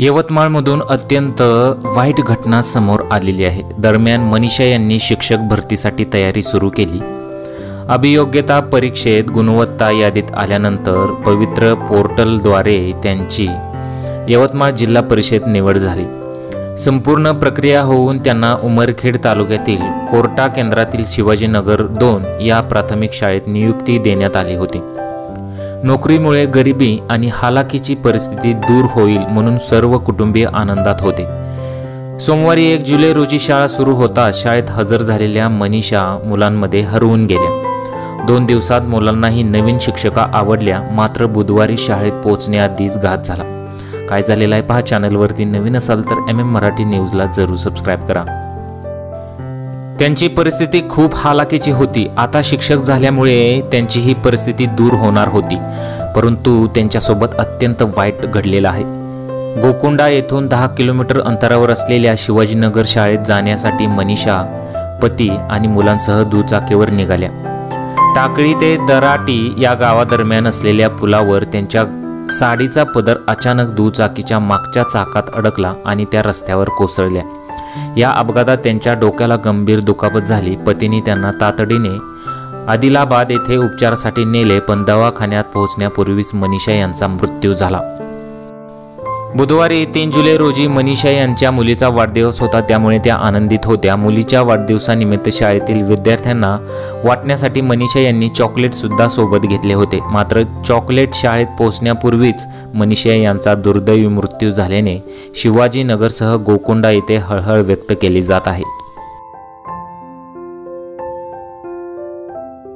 यवतमाळमधून अत्यंत वाईट घटना समोर आलेली आहे। दरम्यान मनीषा यांनी शिक्षक भरतीसाठी तयारी सुरू केली। अभियोग्यता परीक्षेत गुणवत्ता यादीत आल्यानंतर पवित्र पोर्टलद्वारे त्यांची यवतमाळ जिल्हा परिषद निवड झाली। संपूर्ण प्रक्रिया होऊन त्यांना उमरखेड तालुक्यातील कोर्टा केंद्रातील शिवाजीनगर 2 या प्राथमिक शाळेत नियुक्ती देण्यात आली होती। नोकरीमुळे गरिबी आणि हालाकीची परिस्थिती दूर होईल म्हणून सर्व कुटुंबीय आनंदात होते। सोमवारी 1 जुलै रोजी शाळा सुरू होताच शाळेत हजर झालेल्या मनीषा मुलांमध्ये हरवून गेल्या। 2 दिवसात मुलांनाही नवीन शिक्षका आवडल्या, मात्र बुधवारी शाळेत पोहोचण्याआधीच घात झाला। काय झालेला आहे पहा। चॅनलवरती नवीन असाल तर MM मराठी न्यूजला जरूर सबस्क्राईब करा। त्यांची परिस्थिती खूप हालाकीची होती। आता शिक्षक झाल्यामुळे त्यांची ही परिस्थिती दूर होणार होती, परंतु त्यांच्यासोबत अत्यंत वाईट घडलेलं आहे। गोकुंडा येथून 10 किलोमीटर अंतरावर असलेल्या शिवाजीनगर शाळेत जाण्यासाठी मनीषा पती आणि मुलांसह दुचाकीवर निघाल्या। टाकळी ते दराटी या गावादरम्यान असलेल्या पुलावर त्यांच्या साडीचा पदर अचानक दुचाकीच्या मागच्या चाकात अडकला आणि त्या रस्त्यावर कोसळल्या। या अपघातात त्यांच्या डोक्याला गंभीर दुखापत झाली। पतीने त्यांना तातडीने आदिलाबाद येथे उपचारासाठी नेले, पण दवाखान्यात पोहोचण्यापूर्वीच मनीषा यांचा मृत्यू झाला। बुधवारी 3 जुलै रोजी मनीषा यांच्या मुलीचा वाढदिवस होता, त्यामुळे त्या आनंदित होत्या। मुलीच्या वाढदिवसानिमित्त शाळेतील विद्यार्थ्यांना वाटण्यासाठी मनीषा यांनी चॉकलेट सुद्धा सोबत घेतले होते। मात्र चॉकलेट शाळेत पोहोचण्यापूर्वीच मनीषा यांचा दुर्दैवी मृत्यू झाल्याने शिवाजीनगरसह गोकुंडा येथे हळहळ व्यक्त केली जात आहे।